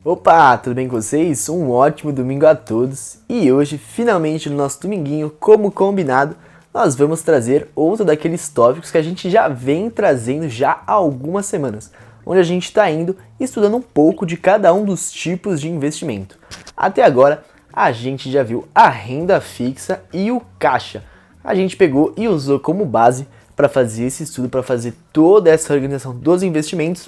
Opa, tudo bem com vocês? Um ótimo domingo a todos. E hoje, finalmente no nosso dominguinho, como combinado, nós vamos trazer outro daqueles tópicos que a gente já vem trazendo já há algumas semanas, onde a gente está indo estudando um pouco de cada um dos tipos de investimento. Até agora, a gente já viu a renda fixa e o caixa. A gente pegou e usou como base para fazer esse estudo, para fazer toda essa organização dos investimentos,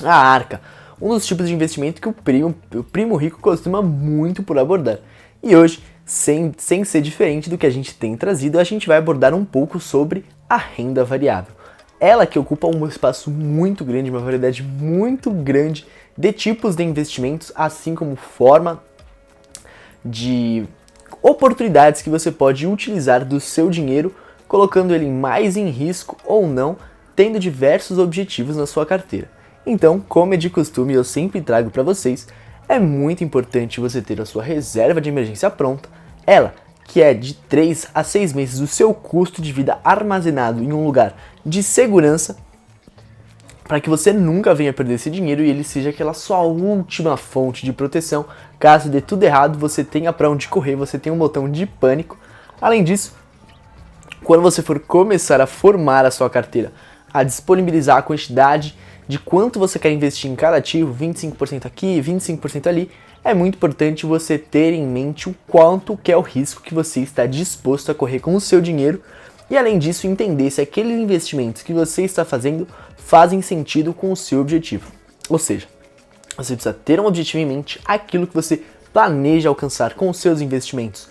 a arca. Um dos tipos de investimento que o primo rico costuma muito por abordar. E hoje, sem ser diferente do que a gente tem trazido, a gente vai abordar um pouco sobre a renda variável. Ela que ocupa um espaço muito grande, uma variedade muito grande de tipos de investimentos, assim como forma de oportunidades que você pode utilizar do seu dinheiro, colocando ele mais em risco ou não, tendo diversos objetivos na sua carteira. Então, como é de costume, eu sempre trago para vocês, é muito importante você ter a sua reserva de emergência pronta, ela que é de 3 a 6 meses do seu custo de vida armazenado em um lugar de segurança, para que você nunca venha perder esse dinheiro e ele seja aquela sua última fonte de proteção. Caso dê tudo errado, você tenha para onde correr, você tem um botão de pânico. Além disso, quando você for começar a formar a sua carteira, a disponibilizar a quantidade de quanto você quer investir em cada ativo, 25% aqui, 25% ali, é muito importante você ter em mente o quanto que é o risco que você está disposto a correr com o seu dinheiro e, além disso, entender se aqueles investimentos que você está fazendo fazem sentido com o seu objetivo. Ou seja, você precisa ter um objetivo em mente, aquilo que você planeja alcançar com os seus investimentos.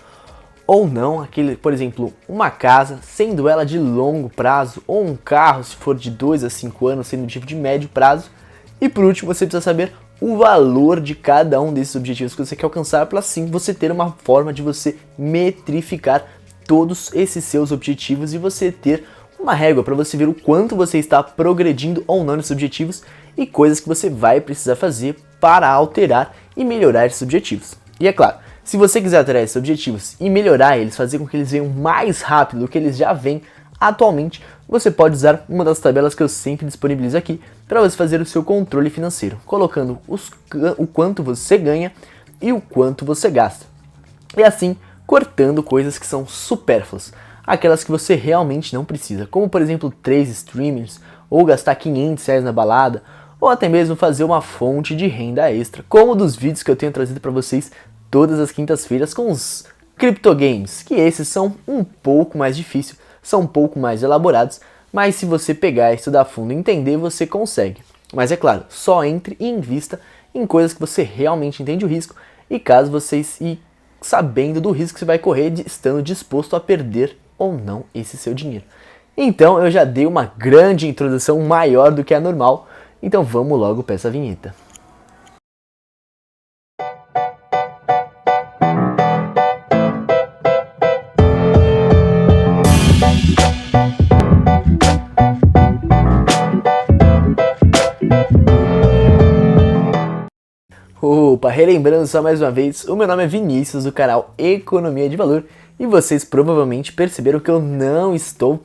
Ou não, por exemplo, uma casa, sendo ela de longo prazo, ou um carro, se for de 2 a 5 anos, sendo tipo de médio prazo. E por último, você precisa saber o valor de cada um desses objetivos que você quer alcançar, para assim você ter uma forma de você metrificar todos esses seus objetivos e você ter uma régua para você ver o quanto você está progredindo ou não nesses objetivos e coisas que você vai precisar fazer para alterar e melhorar esses objetivos. E é claro, se você quiser alterar esses objetivos e melhorar eles, fazer com que eles venham mais rápido do que eles já vêm atualmente, você pode usar uma das tabelas que eu sempre disponibilizo aqui para você fazer o seu controle financeiro, colocando o quanto você ganha e o quanto você gasta. E assim, cortando coisas que são supérfluas, aquelas que você realmente não precisa, como por exemplo 3 streamers, ou gastar R$ 500 na balada, ou até mesmo fazer uma fonte de renda extra, como dos vídeos que eu tenho trazido para vocês todas as quintas-feiras com os criptogames, que esses são um pouco mais difíceis, são um pouco mais elaborados, mas se você pegar, estudar a fundo e entender, você consegue. Mas é claro, só entre e invista em coisas que você realmente entende o risco e caso vocês sabendo do risco que você vai correr, estando disposto a perder ou não esse seu dinheiro. Então eu já dei uma grande introdução maior do que a normal, então vamos logo para essa vinheta. Opa, relembrando só mais uma vez, o meu nome é Vinícius, do canal Economia de Valor, e vocês provavelmente perceberam que eu não estou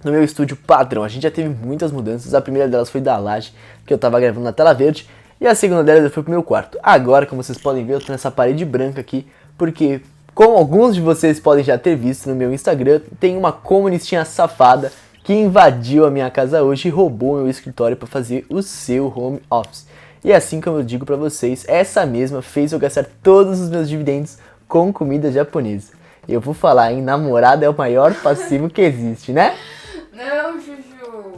no meu estúdio padrão. A gente já teve muitas mudanças, a primeira delas foi da laje, que eu estava gravando na tela verde, e a segunda delas foi pro meu quarto. Agora, como vocês podem ver, eu tô nessa parede branca aqui, porque, como alguns de vocês podem já ter visto no meu Instagram, tem uma comunistinha safada que invadiu a minha casa hoje e roubou meu escritório para fazer o seu home office. E assim como eu digo pra vocês, essa mesma fez eu gastar todos os meus dividendos com comida japonesa. Eu vou falar, hein, namorada é o maior passivo que existe, né? Não, Juju.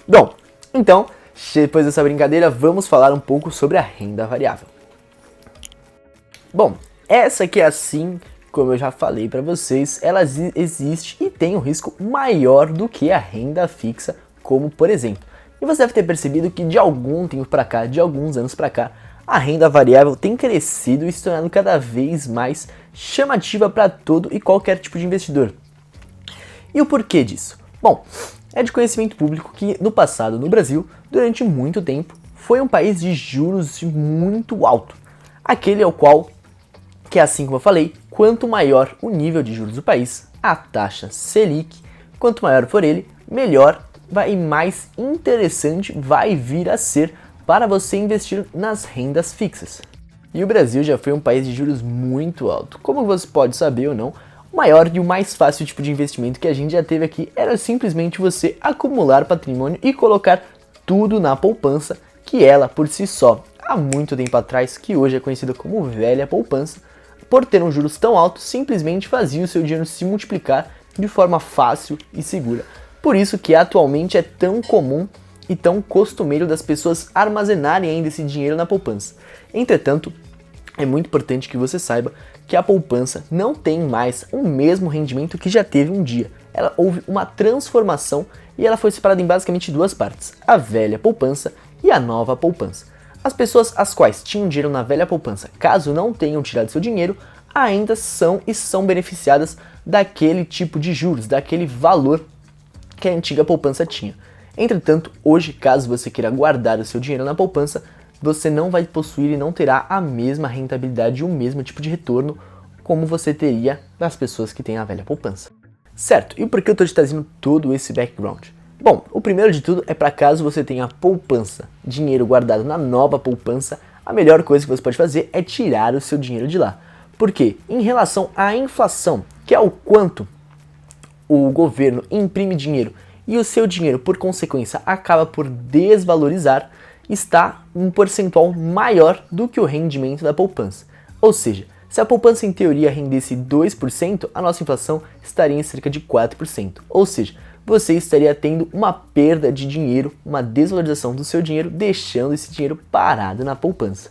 Bom, então, depois dessa brincadeira, vamos falar um pouco sobre a renda variável. Bom, essa aqui é assim, como eu já falei pra vocês, ela existe e tem um risco maior do que a renda fixa, como por exemplo. E você deve ter percebido que de algum tempo para cá, de alguns anos para cá, a renda variável tem crescido e se tornando cada vez mais chamativa para todo e qualquer tipo de investidor. E o porquê disso? Bom, é de conhecimento público que no passado, no Brasil, durante muito tempo, foi um país de juros muito alto. Aquele ao qual, que assim como eu falei, quanto maior o nível de juros do país, a taxa Selic, quanto maior for ele, melhor e mais interessante vai vir a ser para você investir nas rendas fixas. E o Brasil já foi um país de juros muito alto. Como você pode saber ou não, o maior e o mais fácil tipo de investimento que a gente já teve aqui era simplesmente você acumular patrimônio e colocar tudo na poupança, que ela por si só, há muito tempo atrás, que hoje é conhecida como velha poupança, por ter juros tão altos, simplesmente fazia o seu dinheiro se multiplicar de forma fácil e segura. Por isso que atualmente é tão comum e tão costumeiro das pessoas armazenarem ainda esse dinheiro na poupança. Entretanto, é muito importante que você saiba que a poupança não tem mais o mesmo rendimento que já teve um dia. Houve uma transformação e ela foi separada em basicamente duas partes, a velha poupança e a nova poupança. As pessoas as quais tinham dinheiro na velha poupança, caso não tenham tirado seu dinheiro, ainda são beneficiadas daquele tipo de juros, daquele valor que a antiga poupança tinha. Entretanto, hoje, caso você queira guardar o seu dinheiro na poupança, você não vai possuir e não terá a mesma rentabilidade e o mesmo tipo de retorno como você teria das pessoas que têm a velha poupança. Certo, e por que eu estou te trazendo todo esse background? Bom, o primeiro de tudo é para caso você tenha poupança, dinheiro guardado na nova poupança, a melhor coisa que você pode fazer é tirar o seu dinheiro de lá. Porque em relação à inflação, que é o quanto o governo imprime dinheiro e o seu dinheiro, por consequência, acaba por desvalorizar, está um percentual maior do que o rendimento da poupança. Ou seja, se a poupança em teoria rendesse 2%, a nossa inflação estaria em cerca de 4%. Ou seja, você estaria tendo uma perda de dinheiro, uma desvalorização do seu dinheiro, deixando esse dinheiro parado na poupança.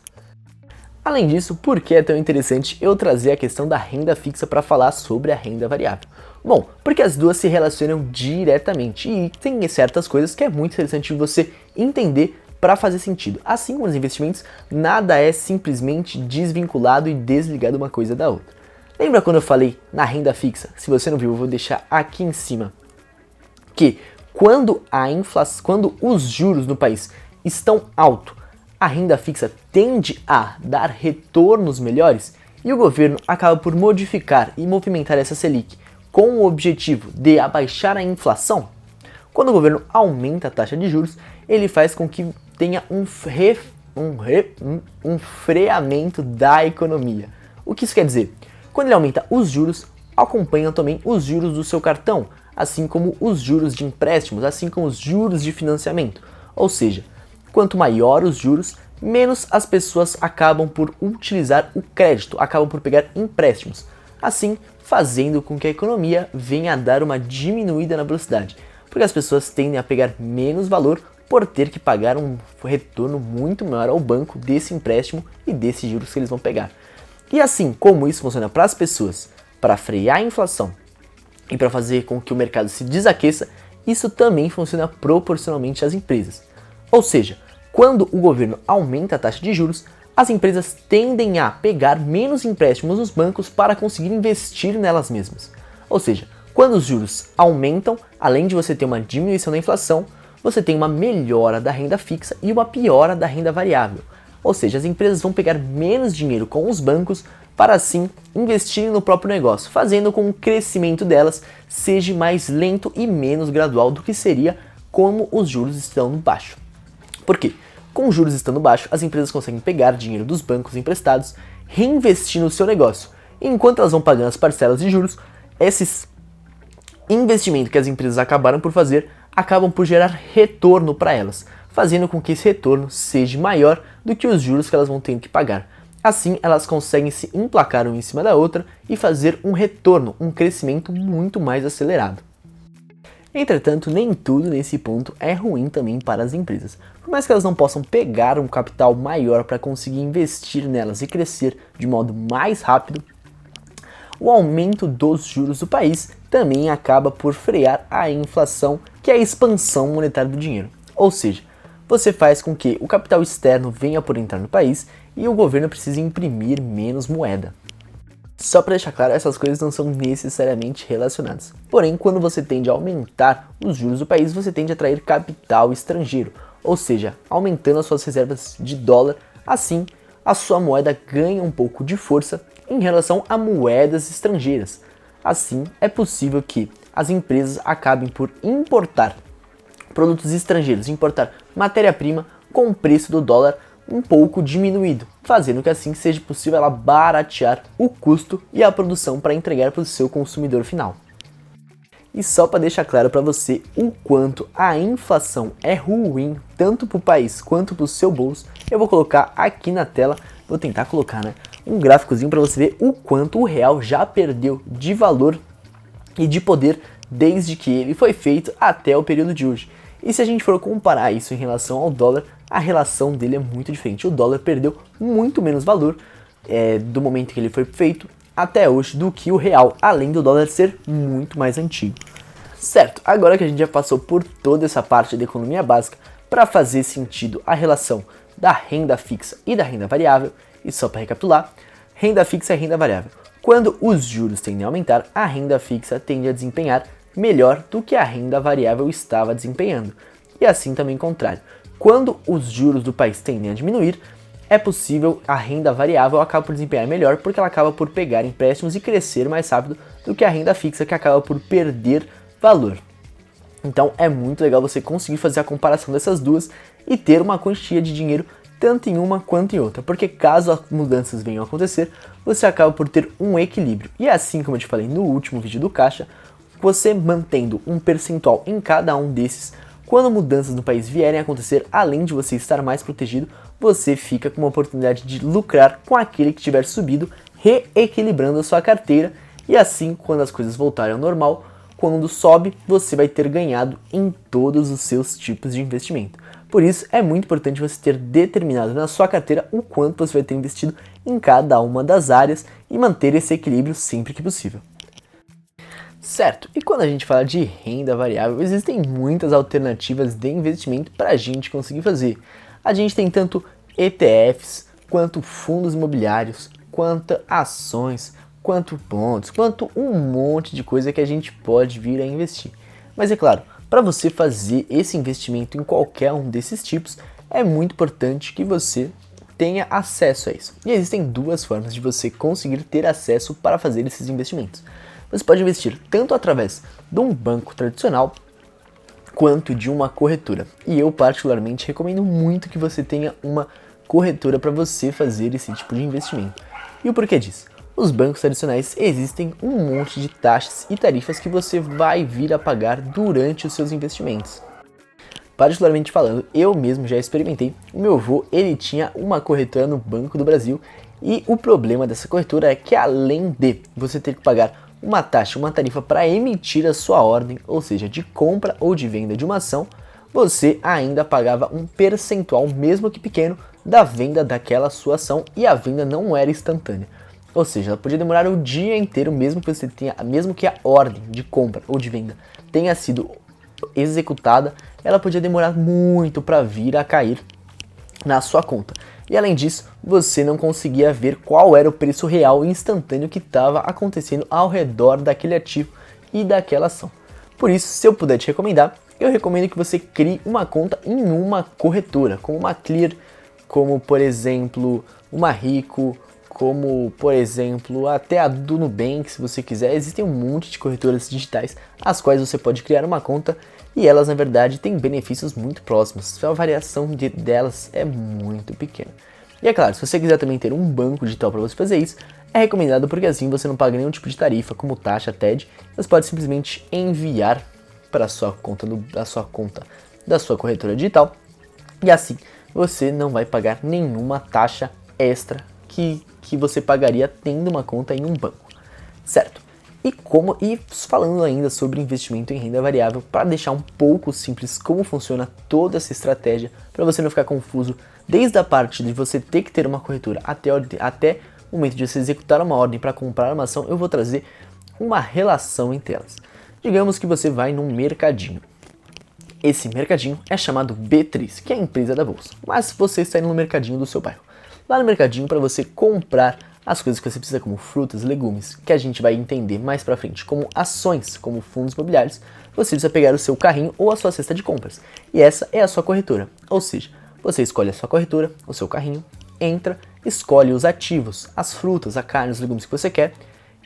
Além disso, por que é tão interessante eu trazer a questão da renda fixa para falar sobre a renda variável? Bom, porque as duas se relacionam diretamente e tem certas coisas que é muito interessante você entender para fazer sentido. Assim como os investimentos, nada é simplesmente desvinculado e desligado uma coisa da outra. Lembra quando eu falei na renda fixa? Se você não viu, eu vou deixar aqui em cima. Que quando os juros no país estão altos, a renda fixa tende a dar retornos melhores e o governo acaba por modificar e movimentar essa Selic com o objetivo de abaixar a inflação. Quando o governo aumenta a taxa de juros, ele faz com que tenha um freamento da economia. O que isso quer dizer? Quando ele aumenta os juros, acompanham também os juros do seu cartão, assim como os juros de empréstimos, assim como os juros de financiamento. Ou seja, quanto maior os juros, menos as pessoas acabam por utilizar o crédito, acabam por pegar empréstimos. Assim, fazendo com que a economia venha a dar uma diminuída na velocidade, porque as pessoas tendem a pegar menos valor por ter que pagar um retorno muito maior ao banco desse empréstimo e desses juros que eles vão pegar. E assim como isso funciona para as pessoas, para frear a inflação e para fazer com que o mercado se desaqueça, isso também funciona proporcionalmente às empresas. Ou seja, quando o governo aumenta a taxa de juros, as empresas tendem a pegar menos empréstimos nos bancos para conseguir investir nelas mesmas. Ou seja, quando os juros aumentam, além de você ter uma diminuição da inflação, você tem uma melhora da renda fixa e uma piora da renda variável. Ou seja, as empresas vão pegar menos dinheiro com os bancos para assim investirem no próprio negócio, fazendo com que o crescimento delas seja mais lento e menos gradual do que seria como os juros estão baixos. Por quê? Com os juros estando baixos, as empresas conseguem pegar dinheiro dos bancos emprestados, reinvestir no seu negócio. E enquanto elas vão pagando as parcelas de juros, esses investimentos que as empresas acabaram por fazer, acabam por gerar retorno para elas, fazendo com que esse retorno seja maior do que os juros que elas vão ter que pagar. Assim, elas conseguem se emplacar uma em cima da outra e fazer um retorno, um crescimento muito mais acelerado. Entretanto, nem tudo nesse ponto é ruim também para as empresas. Por mais que elas não possam pegar um capital maior para conseguir investir nelas e crescer de modo mais rápido, o aumento dos juros do país também acaba por frear a inflação, que é a expansão monetária do dinheiro. Ou seja, você faz com que o capital externo venha por entrar no país e o governo precise imprimir menos moeda. Só para deixar claro, essas coisas não são necessariamente relacionadas. Porém, quando você tende a aumentar os juros do país, você tende a atrair capital estrangeiro, ou seja, aumentando as suas reservas de dólar. Assim, a sua moeda ganha um pouco de força em relação a moedas estrangeiras. Assim, é possível que as empresas acabem por importar produtos estrangeiros, importar matéria-prima com o preço do dólar um pouco diminuído, fazendo que assim seja possível ela baratear o custo e a produção para entregar para o seu consumidor final. E só para deixar claro para você o quanto a inflação é ruim tanto para o país quanto para o seu bolso, eu vou colocar aqui na tela, vou tentar colocar, um gráficozinho para você ver o quanto o real já perdeu de valor e de poder desde que ele foi feito até o período de hoje. E se a gente for comparar isso em relação ao dólar, a relação dele é muito diferente. O dólar perdeu muito menos valor do momento que ele foi feito até hoje do que o real, além do dólar ser muito mais antigo. Certo, agora que a gente já passou por toda essa parte da economia básica, para fazer sentido a relação da renda fixa e da renda variável, e só para recapitular, renda fixa e renda variável. Quando os juros tendem a aumentar, a renda fixa tende a desempenhar melhor do que a renda variável estava desempenhando. E assim também o contrário. Quando os juros do país tendem a diminuir, é possível a renda variável acaba por desempenhar melhor porque ela acaba por pegar empréstimos e crescer mais rápido do que a renda fixa, que acaba por perder valor. Então é muito legal você conseguir fazer a comparação dessas duas e ter uma quantia de dinheiro tanto em uma quanto em outra, porque caso as mudanças venham a acontecer, você acaba por ter um equilíbrio. E assim como eu te falei no último vídeo do Caixa, você mantendo um percentual em cada um desses, quando mudanças no país vierem a acontecer, além de você estar mais protegido, você fica com uma oportunidade de lucrar com aquele que tiver subido, reequilibrando a sua carteira, e assim, quando as coisas voltarem ao normal, quando sobe, você vai ter ganhado em todos os seus tipos de investimento. Por isso, é muito importante você ter determinado na sua carteira o quanto você vai ter investido em cada uma das áreas e manter esse equilíbrio sempre que possível. Certo, e quando a gente fala de renda variável, existem muitas alternativas de investimento para a gente conseguir fazer. A gente tem tanto ETFs, quanto fundos imobiliários, quanto ações, quanto bonds, quanto um monte de coisa que a gente pode vir a investir. Mas é claro, para você fazer esse investimento em qualquer um desses tipos, é muito importante que você tenha acesso a isso. E existem duas formas de você conseguir ter acesso para fazer esses investimentos. Você pode investir tanto através de um banco tradicional, quanto de uma corretora. E eu particularmente recomendo muito que você tenha uma corretora para você fazer esse tipo de investimento. E o porquê disso? Os bancos tradicionais existem um monte de taxas e tarifas que você vai vir a pagar durante os seus investimentos. Particularmente falando, eu mesmo já experimentei. O meu avô, ele tinha uma corretora no Banco do Brasil e o problema dessa corretora é que além de você ter que pagar uma taxa, uma tarifa para emitir a sua ordem, ou seja, de compra ou de venda de uma ação, você ainda pagava um percentual, mesmo que pequeno, da venda daquela sua ação e a venda não era instantânea. Ou seja, ela podia demorar o dia inteiro, mesmo que a ordem de compra ou de venda tenha sido executada, ela podia demorar muito para vir a cair na sua conta. E além disso, você não conseguia ver qual era o preço real e instantâneo que estava acontecendo ao redor daquele ativo e daquela ação. Por isso, se eu puder te recomendar, eu recomendo que você crie uma conta em uma corretora, como uma Clear, como por exemplo uma Rico, como por exemplo até a do Nubank, se você quiser. Existem um monte de corretoras digitais as quais você pode criar uma conta e elas na verdade têm benefícios muito próximos, a variação delas é muito pequena. E é claro, se você quiser também ter um banco digital para você fazer isso, é recomendado porque assim você não paga nenhum tipo de tarifa como taxa, TED, você pode simplesmente enviar para a sua conta da sua corretora digital e assim você não vai pagar nenhuma taxa extra que você pagaria tendo uma conta em um banco, certo? E falando ainda sobre investimento em renda variável, para deixar um pouco simples como funciona toda essa estratégia, para você não ficar confuso, desde a parte de você ter que ter uma corretora até o momento de você executar uma ordem para comprar uma ação, eu vou trazer uma relação entre elas. Digamos que você vai num mercadinho. Esse mercadinho é chamado B3, que é a empresa da bolsa, mas você está indo no mercadinho do seu bairro. Lá no mercadinho, para você comprar as coisas que você precisa, como frutas, legumes, que a gente vai entender mais pra frente como ações, como fundos imobiliários, você precisa pegar o seu carrinho ou a sua cesta de compras. E essa é a sua corretora, ou seja, você escolhe a sua corretora, o seu carrinho, entra, escolhe os ativos, as frutas, a carne, os legumes que você quer,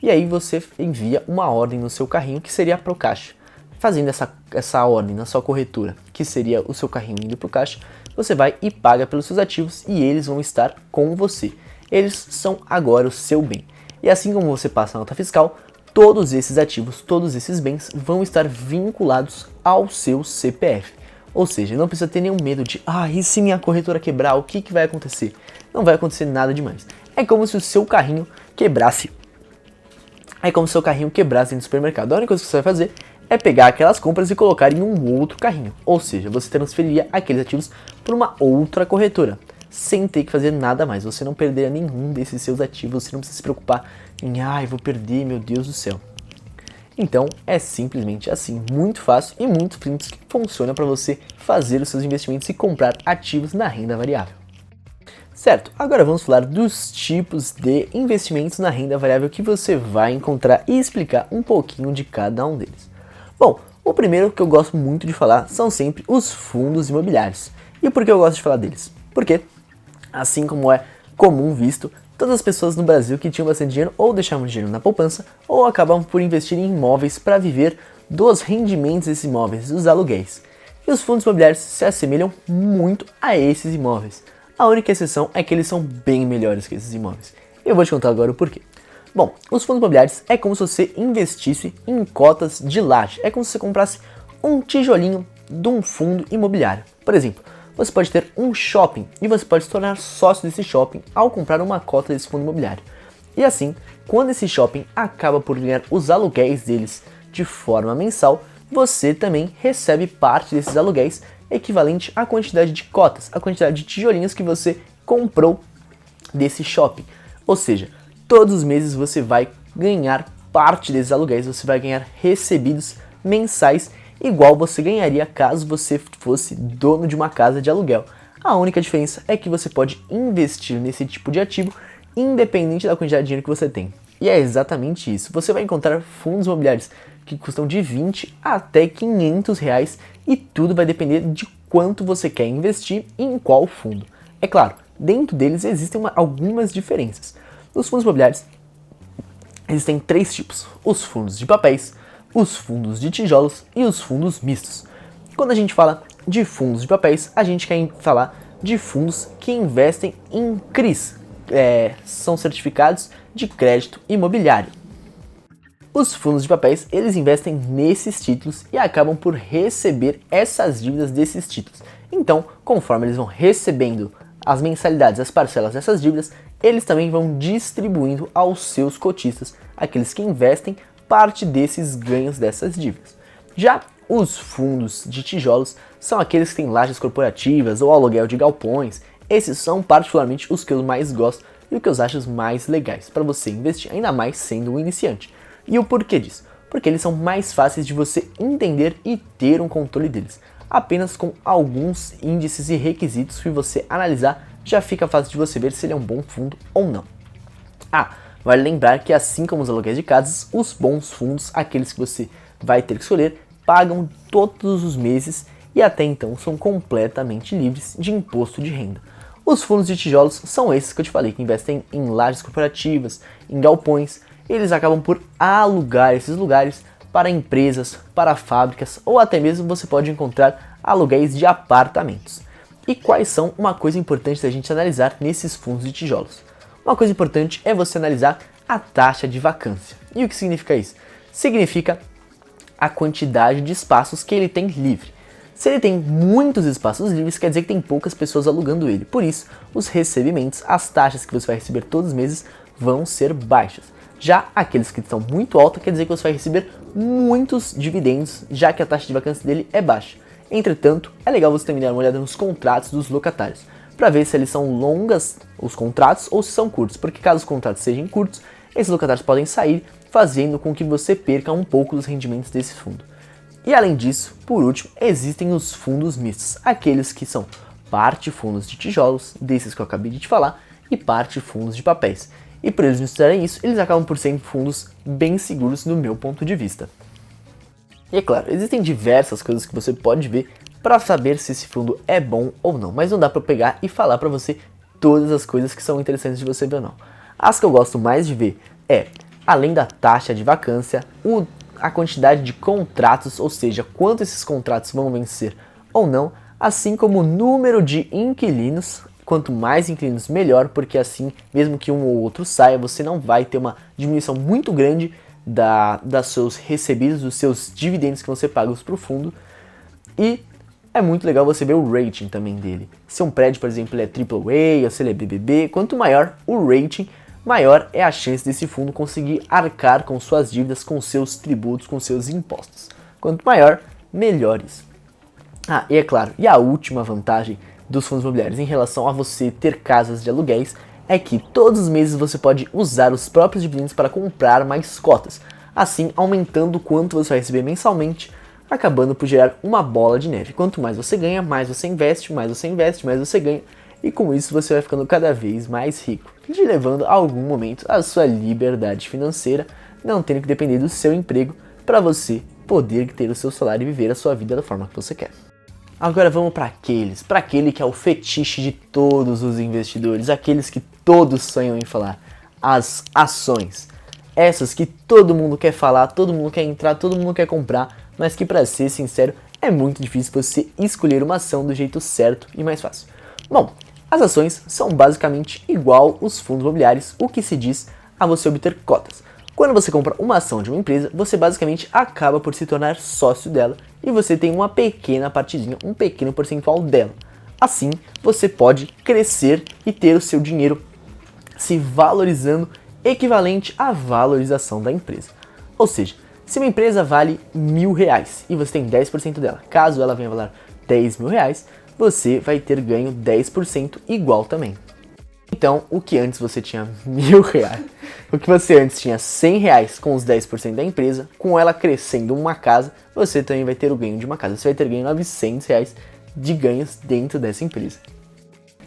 e aí você envia uma ordem no seu carrinho que seria pro caixa. Fazendo essa ordem na sua corretora, que seria o seu carrinho indo pro caixa, você vai e paga pelos seus ativos e eles vão estar com você. Eles são agora o seu bem. E assim como você passa a nota fiscal, todos esses ativos, todos esses bens vão estar vinculados ao seu CPF. Ou seja, não precisa ter nenhum medo de, e se minha corretora quebrar, o que vai acontecer? Não vai acontecer nada demais. É como se o seu carrinho quebrasse. No supermercado. A única coisa que você vai fazer é pegar aquelas compras e colocar em um outro carrinho. Ou seja, você transferiria aqueles ativos para uma outra corretora, sem ter que fazer nada mais. Você não perderia nenhum desses seus ativos, você não precisa se preocupar em, vou perder, meu Deus do céu. Então, é simplesmente assim, muito fácil e muito simples que funciona para você fazer os seus investimentos e comprar ativos na renda variável. Certo, agora vamos falar dos tipos de investimentos na renda variável que você vai encontrar e explicar um pouquinho de cada um deles. Bom, o primeiro que eu gosto muito de falar são sempre os fundos imobiliários. E por que eu gosto de falar deles? Porque, assim como é comum visto, todas as pessoas no Brasil que tinham bastante dinheiro ou deixavam dinheiro na poupança ou acabavam por investir em imóveis para viver dos rendimentos desses imóveis, dos aluguéis. E os fundos imobiliários se assemelham muito a esses imóveis. A única exceção é que eles são bem melhores que esses imóveis. Eu vou te contar agora o porquê. Bom, os fundos imobiliários é como se você investisse em cotas de laje. É como se você comprasse um tijolinho de um fundo imobiliário. Por exemplo, você pode ter um shopping e você pode se tornar sócio desse shopping ao comprar uma cota desse fundo imobiliário. E assim, quando esse shopping acaba por ganhar os aluguéis deles de forma mensal, você também recebe parte desses aluguéis equivalente à quantidade de cotas, a quantidade de tijolinhos que você comprou desse shopping. Ou seja, todos os meses você vai ganhar parte desses aluguéis, você vai ganhar recebidos mensais igual você ganharia caso você fosse dono de uma casa de aluguel. A única diferença é que você pode investir nesse tipo de ativo independente da quantidade de dinheiro que você tem. E é exatamente isso. Você vai encontrar fundos imobiliários que custam de 20 até 500 reais e tudo vai depender de quanto você quer investir e em qual fundo. É claro, dentro deles existem algumas diferenças. Nos fundos imobiliários existem 3 tipos: os fundos de papéis, os fundos de tijolos e os fundos mistos. Quando a gente fala de fundos de papéis, a gente quer falar de fundos que investem em CRIs, são certificados de crédito imobiliário. Os fundos de papéis, eles investem nesses títulos e acabam por receber essas dívidas desses títulos. Então, conforme eles vão recebendo as mensalidades, as parcelas dessas dívidas, eles também vão distribuindo aos seus cotistas, aqueles que investem parte desses ganhos dessas dívidas. Já os fundos de tijolos são aqueles que têm lajes corporativas ou aluguel de galpões. Esses são particularmente os que eu mais gosto e o que eu acho mais legais para você investir, ainda mais sendo um iniciante. E o porquê disso? Porque eles são mais fáceis de você entender e ter um controle deles. Apenas com alguns índices e requisitos que você analisar, já fica fácil de você ver se ele é um bom fundo ou não. Vale lembrar que assim como os aluguéis de casas, os bons fundos, aqueles que você vai ter que escolher, pagam todos os meses e até então são completamente livres de imposto de renda. Os fundos de tijolos são esses que eu te falei, que investem em lajes corporativas, em galpões. Eles acabam por alugar esses lugares para empresas, para fábricas ou até mesmo você pode encontrar aluguéis de apartamentos. E quais são uma coisa importante da gente analisar nesses fundos de tijolos? Uma coisa importante é você analisar a taxa de vacância. E o que significa isso? Significa a quantidade de espaços que ele tem livre. Se ele tem muitos espaços livres, quer dizer que tem poucas pessoas alugando ele. Por isso, os recebimentos, as taxas que você vai receber todos os meses vão ser baixas. Já aqueles que estão muito altos, quer dizer que você vai receber muitos dividendos, já que a taxa de vacância dele é baixa. Entretanto, é legal você também dar uma olhada nos contratos dos locatários, para ver se eles são longos os contratos ou se são curtos, porque caso os contratos sejam curtos, esses locatários podem sair, fazendo com que você perca um pouco dos rendimentos desse fundo. E além disso, por último, existem os fundos mistos, aqueles que são parte fundos de tijolos, desses que eu acabei de te falar, e parte fundos de papéis. E por eles misturarem isso, eles acabam por ser fundos bem seguros do meu ponto de vista. E é claro, existem diversas coisas que você pode ver para saber se esse fundo é bom ou não, mas não dá para pegar e falar para você todas as coisas que são interessantes de você ver ou não. As que eu gosto mais de ver é, além da taxa de vacância, a quantidade de contratos, ou seja, quanto esses contratos vão vencer ou não, assim como o número de inquilinos. Quanto mais inquilinos, melhor, porque assim, mesmo que um ou outro saia, você não vai ter uma diminuição muito grande das seus recebidos, dos seus dividendos que vão ser pagos para o fundo. E é muito legal você ver o rating também dele. Se um prédio, por exemplo, é AAA ou se ele é BBB, quanto maior o rating, maior é a chance desse fundo conseguir arcar com suas dívidas, com seus tributos, com seus impostos. Quanto maior, melhores. E é claro, e a última vantagem dos fundos imobiliários em relação a você ter casas de aluguéis é que todos os meses você pode usar os próprios dividendos para comprar mais cotas, assim aumentando o quanto você vai receber mensalmente, acabando por gerar uma bola de neve. Quanto mais você ganha, mais você investe, mais você investe, mais você ganha, e com isso você vai ficando cada vez mais rico, te levando a algum momento à sua liberdade financeira, não tendo que depender do seu emprego para você poder ter o seu salário e viver a sua vida da forma que você quer. Agora vamos para aquele que é o fetiche de todos os investidores, aqueles que todos sonham em falar, as ações. Essas que todo mundo quer falar, todo mundo quer entrar, todo mundo quer comprar, mas que, para ser sincero, é muito difícil você escolher uma ação do jeito certo e mais fácil. Bom, as ações são basicamente igual os fundos imobiliários, o que se diz a você obter cotas. Quando você compra uma ação de uma empresa, você basicamente acaba por se tornar sócio dela e você tem uma pequena partidinha, um pequeno percentual dela. Assim, você pode crescer e ter o seu dinheiro se valorizando equivalente à valorização da empresa. Ou seja, se uma empresa vale R$1.000 e você tem 10% dela, caso ela venha valer R$10.000, você vai ter ganho 10% igual também. Então, o que antes você tinha R$1.000, o que você antes tinha R$100 com os 10% da empresa, com ela crescendo uma casa, você também vai ter o ganho de uma casa. Você vai ter ganho R$900 de ganhos dentro dessa empresa.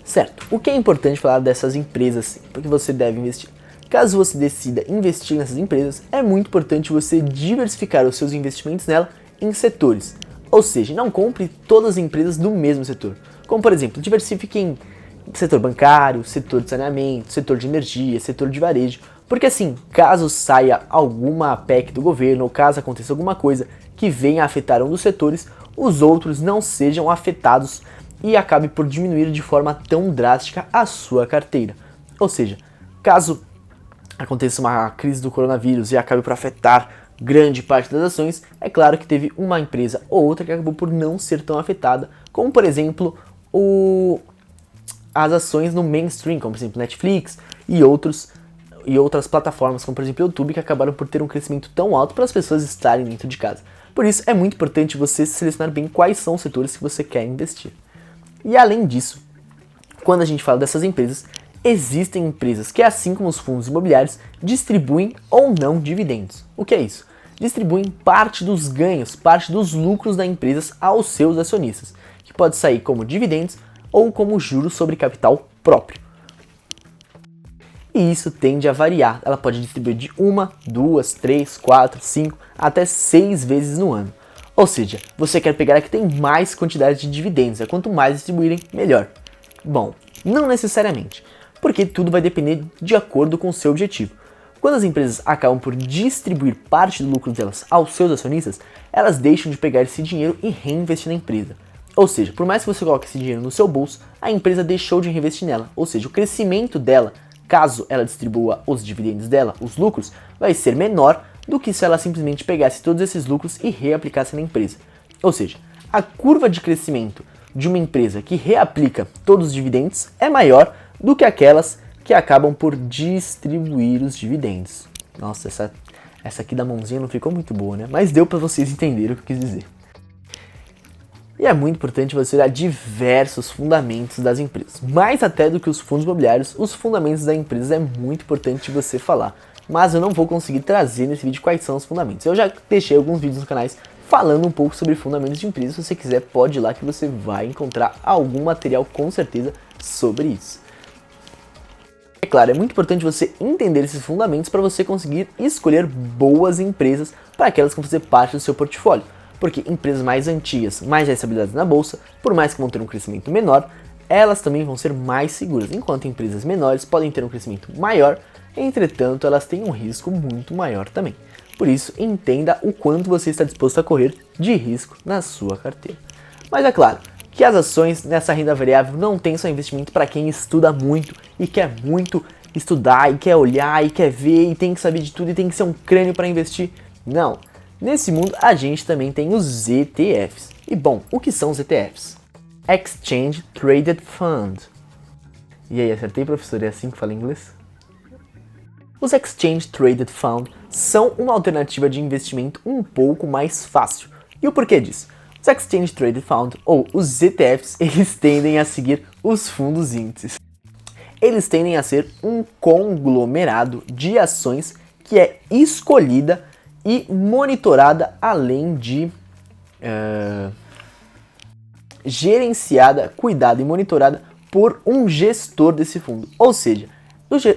Certo, o que é importante falar dessas empresas, porque você deve investir. Caso você decida investir nessas empresas, é muito importante você diversificar os seus investimentos nela em setores. Ou seja, não compre todas as empresas do mesmo setor. Como, por exemplo, diversifique em setor bancário, setor de saneamento, setor de energia, setor de varejo, porque assim, caso saia alguma PEC do governo ou caso aconteça alguma coisa que venha a afetar um dos setores, os outros não sejam afetados e acabe por diminuir de forma tão drástica a sua carteira. Ou seja, caso aconteça uma crise do coronavírus e acabe por afetar grande parte das ações, é claro que teve uma empresa ou outra que acabou por não ser tão afetada, como por exemplo as ações no mainstream, como por exemplo Netflix e outras plataformas, como por exemplo YouTube, que acabaram por ter um crescimento tão alto para as pessoas estarem dentro de casa. Por isso é muito importante você selecionar bem quais são os setores que você quer investir. E além disso, quando a gente fala dessas empresas, existem empresas que, assim como os fundos imobiliários, distribuem ou não dividendos. O que é isso? Distribuem parte dos ganhos, parte dos lucros da empresa aos seus acionistas, que pode sair como dividendos ou como juros sobre capital próprio. E isso tende a variar, ela pode distribuir de 1, 2, 3, 4, 5, até 6 vezes no ano. Ou seja, você quer pegar a que tem mais quantidade de dividendos, quanto mais distribuírem, melhor. Bom, não necessariamente, porque tudo vai depender de acordo com o seu objetivo. Quando as empresas acabam por distribuir parte do lucro delas aos seus acionistas, elas deixam de pegar esse dinheiro e reinvestir na empresa. Ou seja, por mais que você coloque esse dinheiro no seu bolso, a empresa deixou de reinvestir nela. Ou seja, o crescimento dela, caso ela distribua os dividendos dela, os lucros, vai ser menor do que se ela simplesmente pegasse todos esses lucros e reaplicasse na empresa. Ou seja, a curva de crescimento de uma empresa que reaplica todos os dividendos é maior do que aquelas que acabam por distribuir os dividendos. Nossa, essa aqui da mãozinha não ficou muito boa, né? Mas deu para vocês entenderem o que eu quis dizer. E é muito importante você olhar diversos fundamentos das empresas. Mais até do que os fundos imobiliários, os fundamentos da empresa é muito importante você falar. Mas eu não vou conseguir trazer nesse vídeo quais são os fundamentos. Eu já deixei alguns vídeos no canal falando um pouco sobre fundamentos de empresas. Se você quiser, pode ir lá que você vai encontrar algum material com certeza sobre isso. É claro, é muito importante você entender esses fundamentos para você conseguir escolher boas empresas para aquelas que vão fazer parte do seu portfólio. Porque empresas mais antigas, mais já estabilizadas na bolsa, por mais que vão ter um crescimento menor, elas também vão ser mais seguras, enquanto empresas menores podem ter um crescimento maior, entretanto elas têm um risco muito maior também. Por isso, entenda o quanto você está disposto a correr de risco na sua carteira. Mas é claro que as ações nessa renda variável não tem só investimento para quem estuda muito e quer muito estudar e quer olhar e quer ver e tem que saber de tudo e tem que ser um crânio para investir. Não. Nesse mundo a gente também tem os ETFs. E bom, o que são os ETFs? Exchange Traded Fund. E aí, acertei, professor? É assim que fala em inglês? Os Exchange Traded Fund são uma alternativa de investimento um pouco mais fácil. E o porquê disso? Os Exchange Traded Fund, ou os ETFs, eles tendem a seguir os fundos índices. Eles tendem a ser um conglomerado de ações que é escolhida e monitorada, além de gerenciada, cuidada e monitorada por um gestor desse fundo. Ou seja,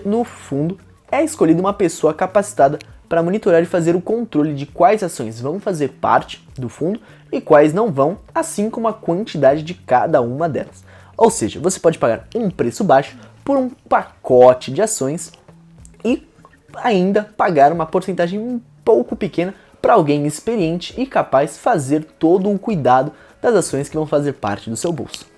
no fundo é escolhida uma pessoa capacitada para monitorar e fazer o controle de quais ações vão fazer parte do fundo e quais não vão, assim como a quantidade de cada uma delas. Ou seja, você pode pagar um preço baixo por um pacote de ações e ainda pagar uma porcentagem um pouco pequena para alguém experiente e capaz de fazer todo o cuidado das ações que vão fazer parte do seu bolso.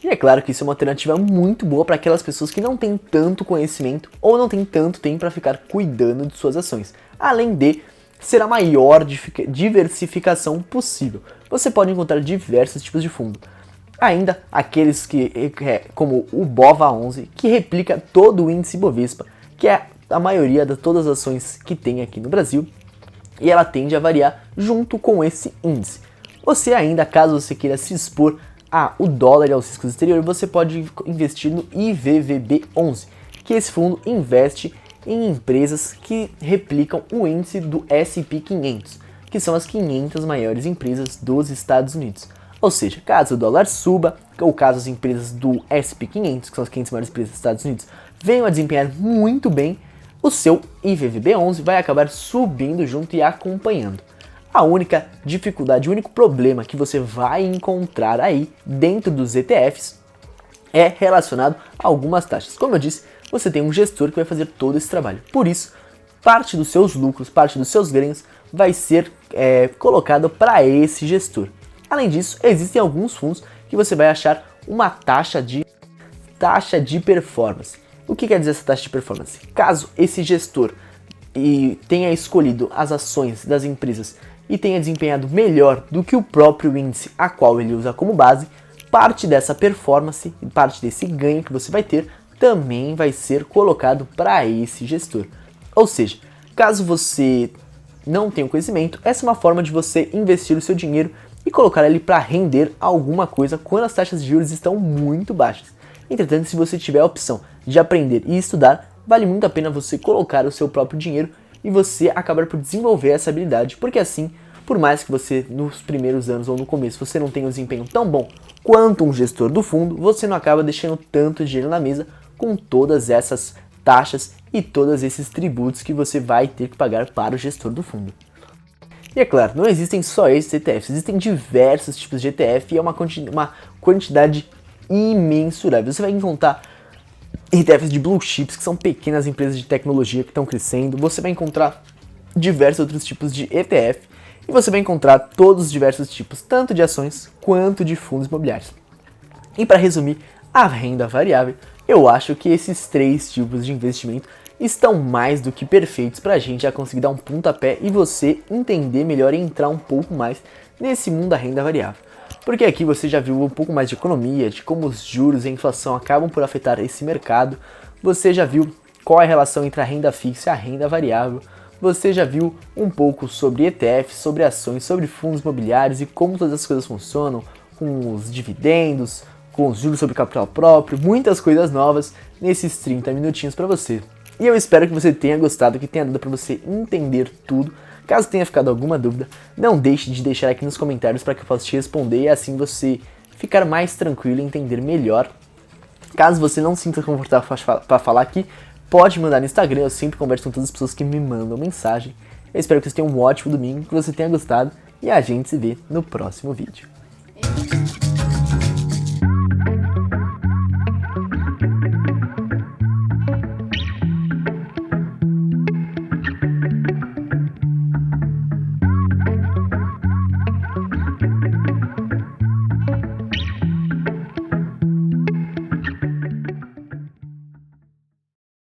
E é claro que isso é uma alternativa muito boa para aquelas pessoas que não têm tanto conhecimento ou não têm tanto tempo para ficar cuidando de suas ações, além de ser a maior diversificação possível. Você pode encontrar diversos tipos de fundo. Ainda aqueles como o BOVA11, que replica todo o índice Bovespa, que é a maioria de todas as ações que tem aqui no Brasil, e ela tende a variar junto com esse índice. Você ainda, caso você queira se expor o dólar e aos riscos exteriores, você pode investir no IVVB11, que esse fundo investe em empresas que replicam o índice do S&P 500, que são as 500 maiores empresas dos Estados Unidos. Ou seja, caso o dólar suba, ou caso as empresas do S&P 500, que são as 500 maiores empresas dos Estados Unidos, venham a desempenhar muito bem, o seu IVVB11 vai acabar subindo junto e acompanhando. A única dificuldade, o único problema que você vai encontrar aí dentro dos ETFs é relacionado a algumas taxas. Como eu disse, você tem um gestor que vai fazer todo esse trabalho. Por isso, parte dos seus lucros, parte dos seus ganhos vai ser colocado para esse gestor. Além disso, existem alguns fundos que você vai achar uma taxa de performance. O que quer dizer essa taxa de performance? Caso esse gestor tenha escolhido as ações das empresas e tenha desempenhado melhor do que o próprio índice a qual ele usa como base, parte dessa performance, parte desse ganho que você vai ter, também vai ser colocado para esse gestor. Ou seja, caso você não tenha o conhecimento, essa é uma forma de você investir o seu dinheiro e colocar ele para render alguma coisa quando as taxas de juros estão muito baixas. Entretanto, se você tiver a opção de aprender e estudar, vale muito a pena você colocar o seu próprio dinheiro e você acabar por desenvolver essa habilidade, porque assim, por mais que você nos primeiros anos ou no começo você não tenha um desempenho tão bom quanto um gestor do fundo, você não acaba deixando tanto dinheiro na mesa com todas essas taxas e todos esses tributos que você vai ter que pagar para o gestor do fundo. E é claro, não existem só esses ETFs, existem diversos tipos de ETF e é uma quantidade imensurável. Você vai encontrar ETFs de blue chips, que são pequenas empresas de tecnologia que estão crescendo. Você vai encontrar diversos outros tipos de ETF e você vai encontrar todos os diversos tipos, tanto de ações quanto de fundos imobiliários. E para resumir, a renda variável, eu acho que esses três tipos de investimento estão mais do que perfeitos para a gente já conseguir dar um pontapé e você entender melhor e entrar um pouco mais nesse mundo da renda variável. Porque aqui você já viu um pouco mais de economia, de como os juros e a inflação acabam por afetar esse mercado. Você já viu qual é a relação entre a renda fixa e a renda variável. Você já viu um pouco sobre ETFs, sobre ações, sobre fundos imobiliários e como todas as coisas funcionam, com os dividendos, com os juros sobre capital próprio, muitas coisas novas nesses 30 minutinhos para você. E eu espero que você tenha gostado, que tenha dado para você entender tudo. Caso tenha ficado alguma dúvida, não deixe de deixar aqui nos comentários para que eu possa te responder e assim você ficar mais tranquilo e entender melhor. Caso você não se sinta confortável para falar aqui, pode mandar no Instagram, eu sempre converso com todas as pessoas que me mandam mensagem. Eu espero que você tenha um ótimo domingo, que você tenha gostado e a gente se vê no próximo vídeo.